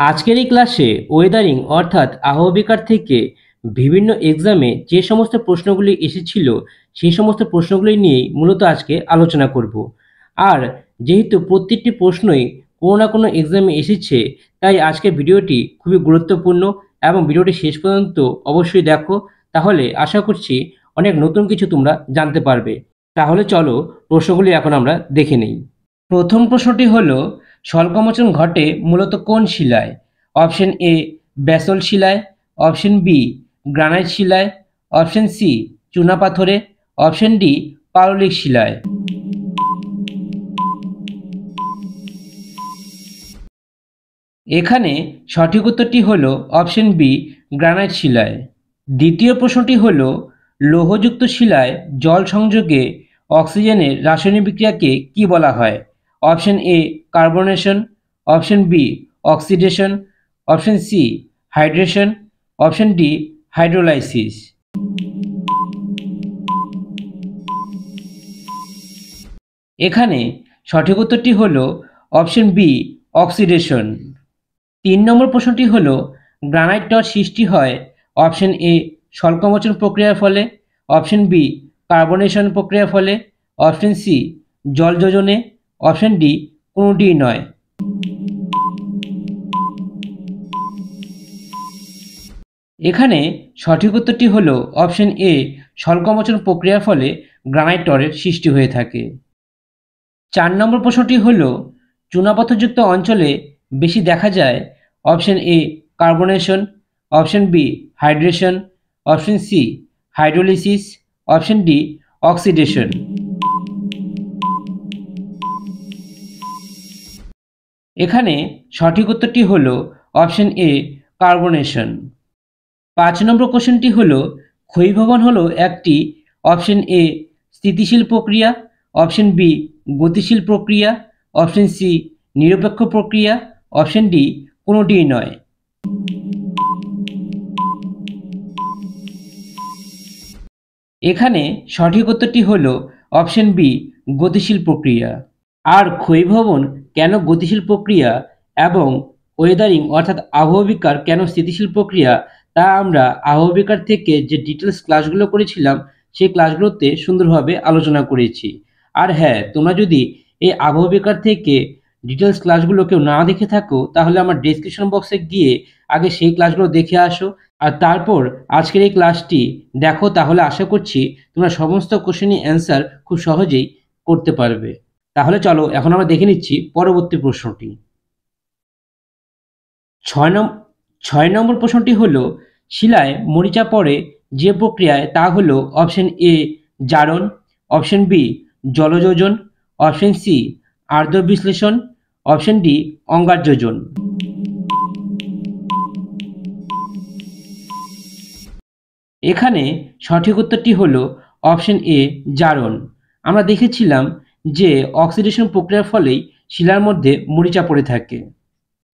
আজকের এই ক্লাসে ওয়েদারিং অর্থাৎ আবহবিকার থেকে বিভিন্ন এক্সামে যে সমস্ত প্রশ্নগুলি এসেছিল সেই সমস্ত প্রশ্নগুলি নিয়েই মূলত আজকে আলোচনা করব। আর যেহেতু প্রত্যেকটি প্রশ্নই কোনো না কোনো এক্সামে এসেছে, তাই আজকের ভিডিওটি খুবই গুরুত্বপূর্ণ এবং ভিডিওটি শেষ পর্যন্ত অবশ্যই দেখো, তাহলে আশা করছি অনেক নতুন কিছু তোমরা জানতে পারবে। তাহলে চলো প্রশ্নগুলি এখন আমরা দেখে নেই। প্রথম প্রশ্নটি হলো, স্বল্পমোচন ঘটে মূলত কোন শিলায়? অপশন এ ব্যাসল্ট শিলায়, অপশন বি গ্রানাইট শিলায়, অপশন সি চুনাপাথরে, অপশন ডি পাললিক শিলায়। এখানে সঠিক উত্তরটি হলো অপশন বি গ্রানাইট শিলায়। দ্বিতীয় প্রশ্নটি হলো, লৌহযুক্ত শিলায় জল সংযোগে অক্সিজেনের রাসায়নিক বিক্রিয়াকে কি বলা হয়? Option A carbonation, option B oxidation, option C hydration, option D hydrolysis. এখানে সঠিক উত্তরটি হলো অপশন বি অক্সিডেশন। 3 নম্বর প্রশ্নটি হলো, গ্রানাইট টর্চ সৃষ্টি হয় অপশন এ স্বল্পমোচন প্রক্রিয়ার ফলে, অপশন বি কার্বনেশন প্রক্রিয়ার ফলে, অপশন সি জল যোজনে, অপশন ডি কোনোটিই নয়। এখানে সঠিক উত্তরটি হলো অপশন এ স্বল্পমোচন প্রক্রিয়ার ফলে গ্রানাইট টরের সৃষ্টি হয়ে থাকে। 4 নম্বর প্রশ্নটি হলো, চুনাপাথরযুক্ত অঞ্চলে বেশি দেখা যায় option A carbonation, option B hydration, option C hydrolysis, option D oxidation. এখানে সঠিক উত্তরটি হলো অপশন এ কার্বনেশন। 5 নম্বর কোশ্চেনটি হলো, ক্ষয়ীভবন হলো একটি অপশন এ স্থিতিশীল প্রক্রিয়া, অপশন বি গতিশীল প্রক্রিয়া, অপশন সি নিরপেক্ষ প্রক্রিয়া, অপশন ডি কোনোটিই নয়। এখানে সঠিক উত্তরটি হলো অপশন বি গতিশীল প্রক্রিয়া। আর ক্ষয়ীভবন কেন গতিশীল প্রক্রিয়া এবং ওয়েদারিং অর্থাৎ আবহবিকার কেন স্থিতিশীল প্রক্রিয়া, তা আমরা আবহবিকার থেকে যে ডিটেলস ক্লাসগুলো করেছিলাম সেই ক্লাসগুলোতে সুন্দরভাবে আলোচনা করেছি। আর হ্যাঁ, তোমরা যদি এই আবহবিকার থেকে ডিটেলস ক্লাসগুলো কেউ না দেখে থাকো, তাহলে আমার ডেসক্রিপশন বক্সে গিয়ে আগে সেই ক্লাসগুলো দেখে আসো, আর তারপর আজকের এই ক্লাসটি দেখো, তাহলে আশা করছি তোমরা সমস্ত কোশ্চেনের অ্যান্সার খুব সহজেই করতে পারবে। তাহলে চলো এখন আমরা দেখে নিচ্ছি পরবর্তী প্রশ্নটি। 6 নম্বর প্রশ্নটি হলো, শিলায় মরিচা পড়ে যে প্রক্রিয়ায়, তা হলো অপশন এ জারণ, অপশন বি জলযোজন, অপশন সি আর্দ্র বিশ্লেষণ, অপশন ডি অঙ্গার যোজন। এখানে সঠিক উত্তরটি হলো অপশন এ জারণ। আমরা দেখেছিলাম যে অক্সিডেশন প্রক্রিয়ার ফলেই শিলার মধ্যে মরিচা পড়ে থাকে।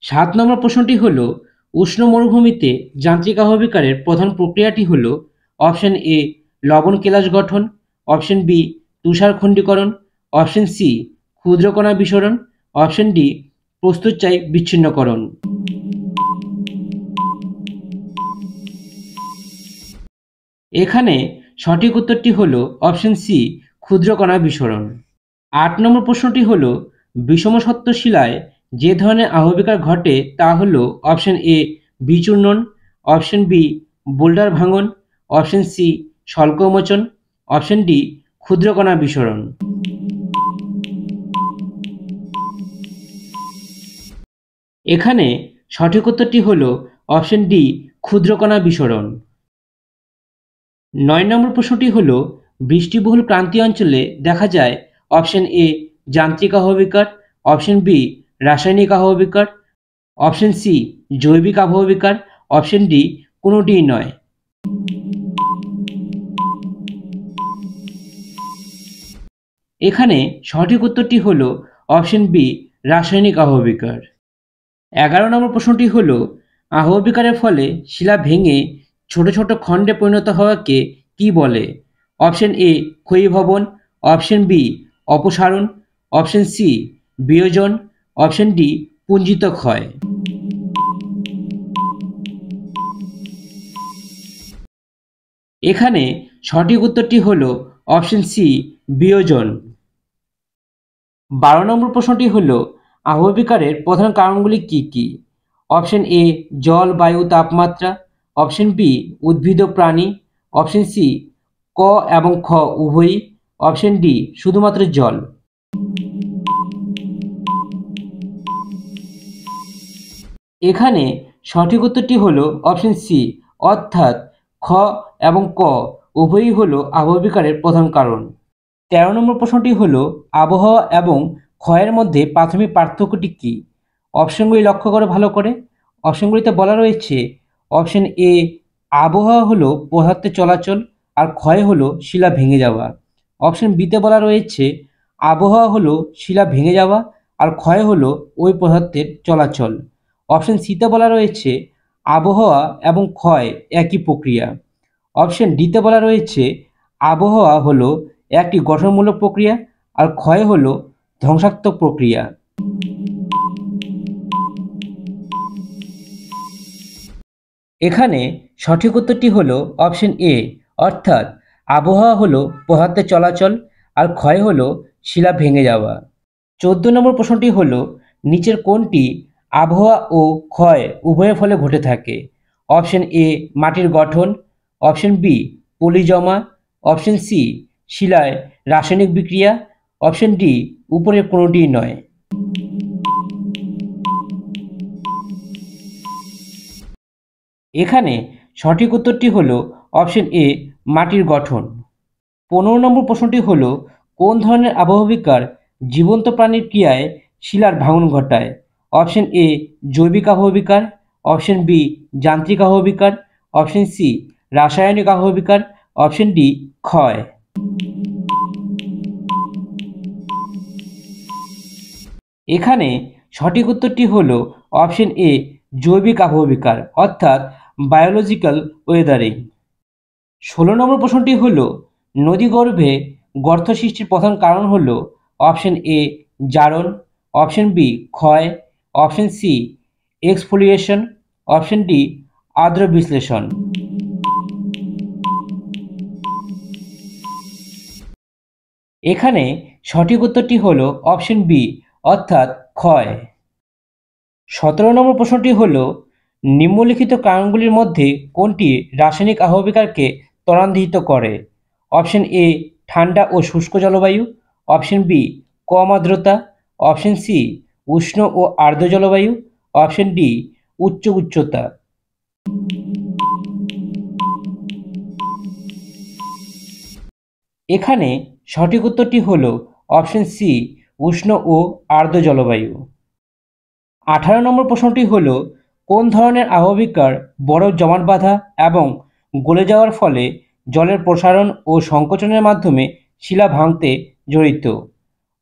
7 নম্বর প্রশ্নটি হলো, উষ্ণ মরুভূমিতে যান্ত্রিক আবহবিকারের প্রধান প্রক্রিয়াটি হলো অপশন এ লবণ কেলাস গঠন, অপশন বি তুষার খণ্ডীকরণ, অপশন সি ক্ষুদ্রকণা বিসরণ, অপশন ডি প্রস্তুতচায়ী বিচ্ছিন্নকরণ। এখানে সঠিক উত্তরটি হলো অপশন সি ক্ষুদ্রকণা বিসরণ। 8 নম্বর প্রশ্নটি হলো, বিষমসত্ত্ব শিলায় যে ধরনের আবহবিকার ঘটে তা হলো অপশন এ বিচূর্ণন, অপশন বি বোল্ডার ভাঙন, অপশন সি স্বল্পমোচন, অপশন ডি ক্ষুদ্রকণা বিসরণ। এখানে সঠিক উত্তরটি হলো অপশন ডি ক্ষুদ্রকণা বিসরণ। 9 নম্বর প্রশ্নটি হলো, বৃষ্টিবহুল ক্রান্তীয় অঞ্চলে দেখা যায় অপশন এ যান্ত্রিক আবহবিকার, অপশন বি রাসায়নিক আবহবিকার, অপশন সি জৈবিক আবহবিকার, অপশন ডি কোনোটিই নয়। এখানে সঠিক উত্তরটি হলো অপশন বি রাসায়নিক আবহবিকার। 11 নম্বর প্রশ্নটি হলো, আবহবিকারের ফলে শিলা ভেঙে ছোট ছোট খণ্ডে পরিণত হওয়াকে কি বলে? অপশন এ ক্ষয়ীভবন, অপশন বি অপসারণ, অপশন সি বিয়োজন, অপশন ডি পুঞ্জিত ক্ষয়। এখানে সঠিক উত্তরটি হলো অপশন সি, বিয়োজন। 12 নম্বর প্রশ্নটি হলো আবহবিকারের প্রধান কারণগুলি কি কি? অপশন এ জল, বায়ু, তাপমাত্রা। অপশন বি উদ্ভিদ ও প্রাণী। অপশন সি ক এবং খ উভয়ই। অপশন ডি শুধুমাত্র জল। এখানে সঠিক উত্তরটি হলো অপশন সি, অর্থাৎ খ এবং ক উভয়ই হলো আবহবিকারের প্রধান কারণ। 13 নম্বর প্রশ্নটি হলো আবহাওয়া এবং ক্ষয়ের মধ্যে প্রাথমিক পার্থক্যটি কী? অপশনগুলি লক্ষ্য করো ভালো করে। অপশনগুলিতে বলা রয়েছে অপশন এ আবহাওয়া হলো পদার্থের চলাচল আর ক্ষয় হলো শিলা ভেঙে যাওয়া। অপশন বিতে বলা রয়েছে আবহাওয়া হলো শিলা ভেঙে যাওয়া আর ক্ষয় হলো ওই পদার্থের চলাচল। অপশন সিতে বলা রয়েছে আবহাওয়া এবং ক্ষয় একই প্রক্রিয়া। অপশন ডিতে বলা রয়েছে আবহাওয়া হলো একটি গঠনমূলক প্রক্রিয়া আর ক্ষয় হলো ধ্বংসাত্মক প্রক্রিয়া। এখানে সঠিক উত্তরটি হলো অপশন এ, অর্থাৎ আবহাওয়া হলো পদার্থের চলাচল আর ক্ষয় হলো শিলা ভেঙে যাওয়া। 14 নম্বর প্রশ্নটি হলো নিচের কোনটি আবহাওয়া ও ক্ষয় উভয়ের ফলে ঘটে থাকে? অপশন এ মাটির গঠন। অপশন বি পলি জমা। অপশন সি শিলায় রাসায়নিক বিক্রিয়া। অপশন ডি উপরের কোনোটিই নয়। এখানে সঠিক উত্তরটি হলো অপশন এ মাটির গঠন। 15 নম্বর প্রশ্নটি হলো কোন ধরনের আবহবিকার জীবন্ত প্রাণীর ক্রিয়ায় শিলার ভাঙন ঘটায়? অপশন এ জৈবিক আবহবিকার। অপশন বি যান্ত্রিক আবহবিকার। অপশন সি রাসায়নিক আবহবিকার। অপশন ডি ক্ষয়। এখানে সঠিক উত্তরটি হলো অপশন এ জৈবিক আবহবিকার, অর্থাৎ বায়োলজিক্যাল ওয়েদারিং। 16 নম্বর প্রশ্নটি হলো নদীগর্ভে গর্ত সৃষ্টির প্রধান কারণ হলো অপশন এ জারণ। অপশন বি ক্ষয়। Option C exfoliation. Option D আর্দ্র বিশ্লেষণ। এখানে সঠিক উত্তরটি হলো অপশন বি, অর্থাৎ ক্ষয়। 17 নম্বর প্রশ্নটি হলো নিম্নলিখিত কারণগুলির মধ্যে কোনটি রাসায়নিক আবহবিকারকে ত্বরান্বিত করে? অপশন এ ঠান্ডা ও শুষ্ক জলবায়ু। অপশন বি কম আর্দ্রতা। অপশন সি উষ্ণ ও আর্দ্র জলবায়ু। অপশন ডি উচ্চ উচ্চতা। এখানে সঠিক উত্তরটি হলো অপশন সি উষ্ণ ও আর্দ্র জলবায়ু। 18 নম্বর প্রশ্নটি হলো কোন ধরনের আবহবিকার বরফ জমাট বাঁধা এবং গলে যাওয়ার ফলে জলের প্রসারণ ও সংকোচনের মাধ্যমে শিলা ভাঙতে জড়িত?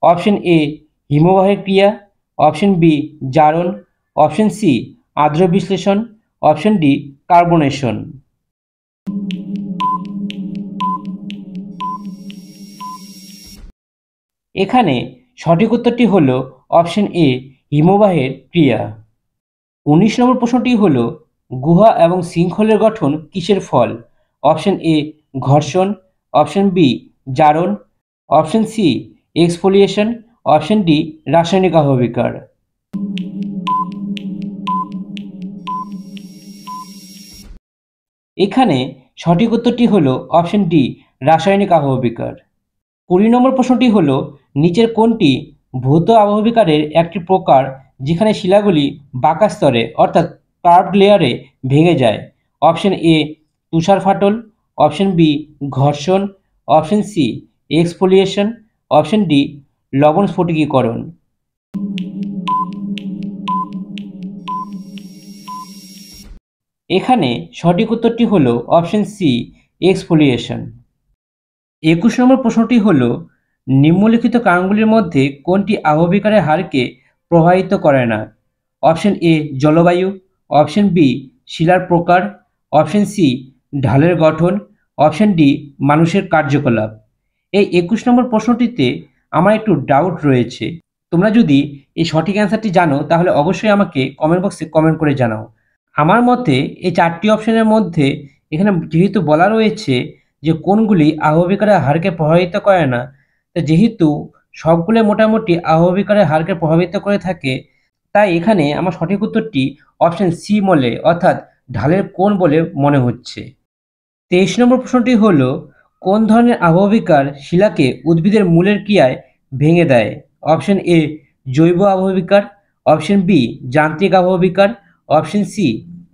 অপশন এ হিমবাহের ক্রিয়া। অপশন বি জারণ। অপশন সি আর্দ্র বিশ্লেষণ। Option D carbonation. এখানে সঠিক উত্তরটি হলো অপশন এ হিমবাহের ক্রিয়া। 19 নম্বর প্রশ্নটি হলো গুহা এবং শৃঙ্খলের গঠন কিসের ফল? অপশন এ ঘর্ষণ। অপশন বি জারণ। Option C exfoliation. Option D রাসায়নিক আবহবিকার। এখানে সঠিক উত্তরটি হলো অপশন ডি রাসায়নিক আবহবিকার। 20 নম্বর প্রশ্নটি হলো নিচের কোনটি ভৌত আবহবিকারের একটি প্রকার যেখানে শিলাগুলি বাঁকা স্তরে অর্থাৎ কার্ভড লেয়ারে ভেঙে যায়? অপশন এ তুষার ফাটল। অপশন বি ঘর্ষণ। Option C exfoliation. Option D লবণ স্ফটিকীকরণ। এখানে সঠিক উত্তরটি হলো অপশন সি এক্সফোলিয়েশন। 21 নম্বর প্রশ্নটি হলো নিম্নলিখিত কারণগুলির মধ্যে কোনটি আবহবিকারের হারকে প্রভাবিত করে না? অপশন এ জলবায়ু। অপশন বি শিলার প্রকার। অপশন সি ঢালের গঠন। অপশন ডি মানুষের কার্যকলাপ। এই 21 নম্বর প্রশ্নটিতে আমার একটু ডাউট রয়েছে। তোমরা যদি এই সঠিক অ্যান্সারটি জানো তাহলে অবশ্যই আমাকে কমেন্ট বক্সে কমেন্ট করে জানাও। আমার মতে এই 4টি অপশনের মধ্যে এখানে যেহেতু বলা রয়েছে যে কোনগুলি আবহবিকারের হারকে প্রভাবিত করে না। তো যেহেতু সবগুলো মোটামুটি আবহবিকারের হারকে প্রভাবিত করে থাকে, তাই এখানে আমার সঠিক উত্তরটি অপশন সি বলে, অর্থাৎ ঢালের কোণ বলে মনে হচ্ছে। 23 নম্বর প্রশ্নটি হল, কোন ধরনের আবহবিকার শিলাকে উদ্ভিদের মূলের ক্রিয়ায় ভেঙে দেয়? অপশন এ জৈব আবহবিকার, অপশন বি যান্ত্রিক আবহবিকার, অপশন সি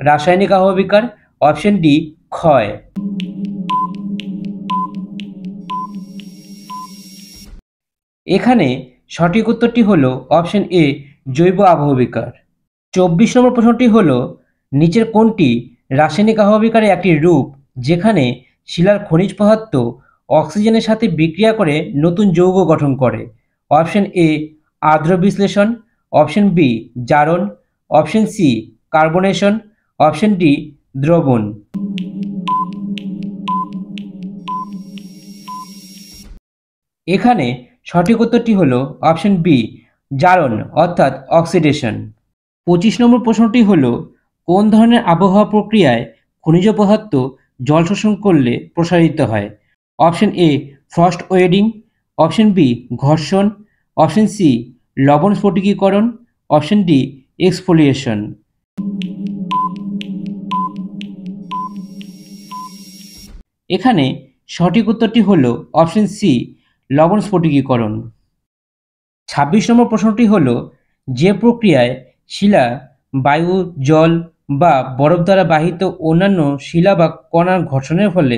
রাসায়নিক আবহবিকার, অপশন ডি ক্ষয়। এখানে সঠিক উত্তরটি হল অপশন এ জৈব আবহবিকার। 24 নম্বর প্রশ্নটি হল, নিচের কোনটি রাসায়নিক আবহবিকারের একটি রূপ যেখানে শিলার খনিজ পদার্থ অক্সিজেনের সাথে বিক্রিয়া করে নতুন যৌগ গঠন করে? অপশন এ আর্দ্র বিশ্লেষণ, অপশন বি জারণ, option C carbonation, option D দ্রবণ। এখানে সঠিক উত্তরটি হল অপশন বি জারণ, অর্থাৎ অক্সিডেশন। 25 নম্বর প্রশ্নটি হল, কোন ধরনের আবহাওয়া প্রক্রিয়ায় খনিজ পদার্থ জল শোষণ করলে প্রসারিত হয়? Option A frost wedging, option B ঘর্ষণ, অপশন সি লবণ স্ফটিকীকরণ, অপশন ডি এক্সফোলিয়েশন। এখানে সঠিক উত্তরটি হল অপশন সি লবণ স্ফটিকীকরণ। 26 নম্বর প্রশ্নটি হল, যে প্রক্রিয়ায় শিলা বায়ু, জল বা বরফ দ্বারা বাহিত অন্যান্য শিলা বা কণার ঘর্ষণের ফলে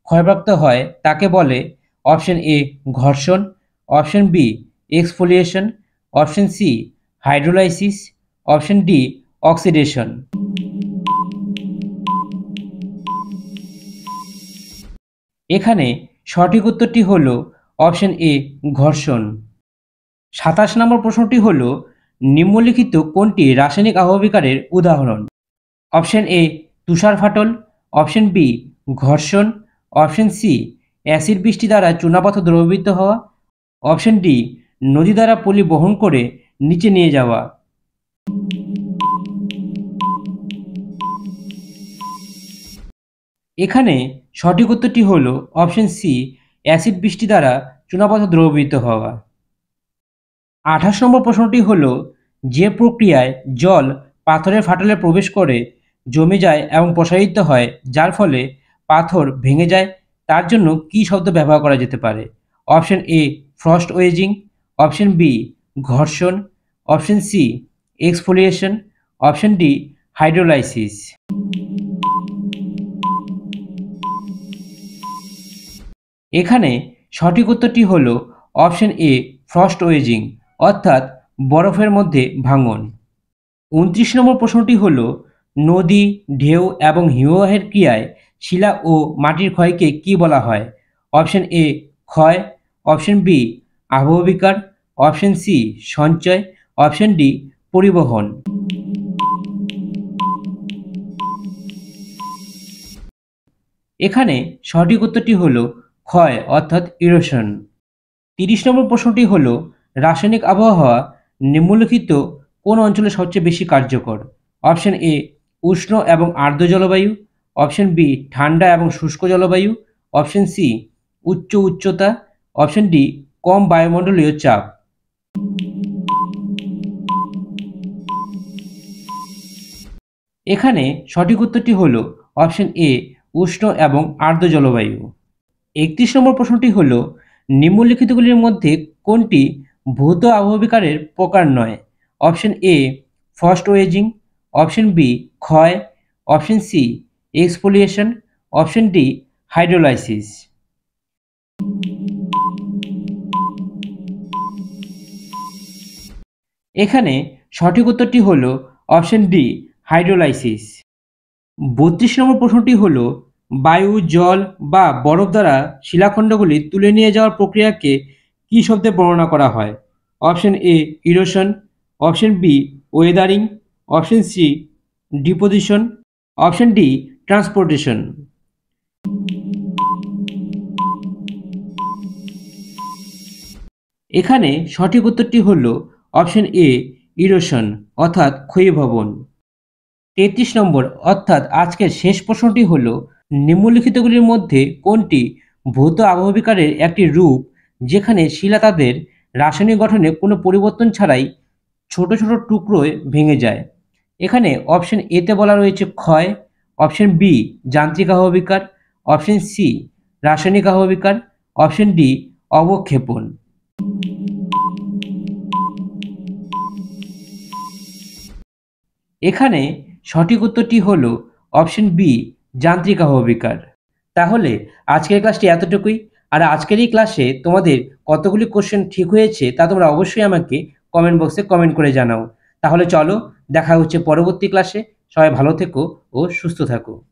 ক্ষয়প্রাপ্ত হয় তাকে বলে? অপশন এ ঘর্ষণ, option B exfoliation, option C hydrolysis, option D oxidation. এখানে সঠিক উত্তরটি হল অপশন এ ঘর্ষণ। 27 নম্বর প্রশ্নটি হল, নিম্নলিখিত কোনটি রাসায়নিক আবহবিকারের উদাহরণ? অপশন এ তুষার ফাটল, অপশন বি ঘর্ষণ, অপশন সি অ্যাসিড বৃষ্টি দ্বারা চুনাপাথর দ্রবীভূত হওয়া, অপশন ডি নদী দ্বারা পলি বহন করে নিচে নিয়ে যাওয়া। এখানে সঠিক উত্তরটি হল অপশন সি অ্যাসিড বৃষ্টি দ্বারা চুনাপাথর দ্রবীভূত হওয়া। 28 নম্বর প্রশ্নটি হল, যে প্রক্রিয়ায় জল পাথরের ফাটলে প্রবেশ করে জমে যায় এবং প্রসারিত হয় যার ফলে পাথর ভেঙে যায়, তার জন্য কী শব্দ ব্যবহার করা যেতে পারে? Option A frost wedging, option B ঘর্ষণ, option C exfoliation, option D hydrolysis. এখানে সঠিক উত্তরটি হল অপশন এ ফ্রস্ট ওয়েজিং, অর্থাৎ বরফের মধ্যে ভাঙন। 29 নম্বর প্রশ্নটি হল, নদী, ঢেউ এবং হিমবাহের ক্রিয়ায় শিলা ও মাটির ক্ষয়কে কী বলা হয়? অপশন এ ক্ষয়, অপশন বি আবহবিকার, অপশন সি সঞ্চয়, অপশন ডি পরিবহন। এখানে সঠিক উত্তরটি হল ক্ষয়, অর্থাৎ ইরোশন। 30 নম্বর প্রশ্নটি হল, রাসায়নিক আবহাওয়া নিম্নলিখিত কোন অঞ্চলে সবচেয়ে বেশি কার্যকর? অপশন এ উষ্ণ এবং আর্দ্র জলবায়ু, অপশন বি ঠান্ডা এবং শুষ্ক জলবায়ু, অপশন সি উচ্চ উচ্চতা, অপশন ডি কম বায়ুমণ্ডলীয় চাপ। এখানে সঠিক উত্তরটি হল অপশন এ উষ্ণ এবং আর্দ্র জলবায়ু। 31 নম্বর প্রশ্নটি হল, নিম্নলিখিতগুলির মধ্যে কোনটি ভৌত আবহবিকারের প্রকার নয়? Option A frost wedging, option B ক্ষয়, option C exfoliation, option D hydrolysis. এখানে সঠিক উত্তরটি হল অপশন ডি হাইড্রোলাইসিস। 32 নম্বর প্রশ্নটি হল, বায়ু, জল বা বরফ দ্বারা শিলাখণ্ডগুলি তুলে নিয়ে যাওয়ার প্রক্রিয়াকে কী শব্দে বর্ণনা করা হয়? Option A erosion, option B weathering, option C deposition, option D transportation. এখানে সঠিক উত্তরটি হল অপশন এ ইরোশন, অর্থাৎ ক্ষয়ীভবন। 33 নম্বর অর্থাৎ আজকের শেষ প্রশ্নটি হল, নিম্নলিখিতগুলির মধ্যে কোনটি ভৌত আবহবিকারের একটি রূপ যেখানে শিলা তাদের রাসায়নিক গঠনে কোনো পরিবর্তন ছাড়াই ছোট ছোট টুকরোয় ভেঙে যায়? এখানে অপশন এতে বলা রয়েছে ক্ষয়, অপশন বি যান্ত্রিক আবহবিকার, অপশন সি রাসায়নিক আবহবিকার, অপশন ডি অবক্ষেপণ। এখানে সঠিক উত্তরটি হলো অপশন বি যান্ত্রিক আবহবিকার। তাহলে আজকের ক্লাসটি এতটুকুই। আর আজকের এই ক্লাসে তোমাদের কতগুলি কোশ্চেন ঠিক হয়েছে তা তোমরা অবশ্যই আমাকে কমেন্ট বক্সে কমেন্ট করে জানাও। তাহলে চলো, দেখা হচ্ছে পরবর্তী ক্লাসে। সবাই ভালো থেকো ও সুস্থ থাকো।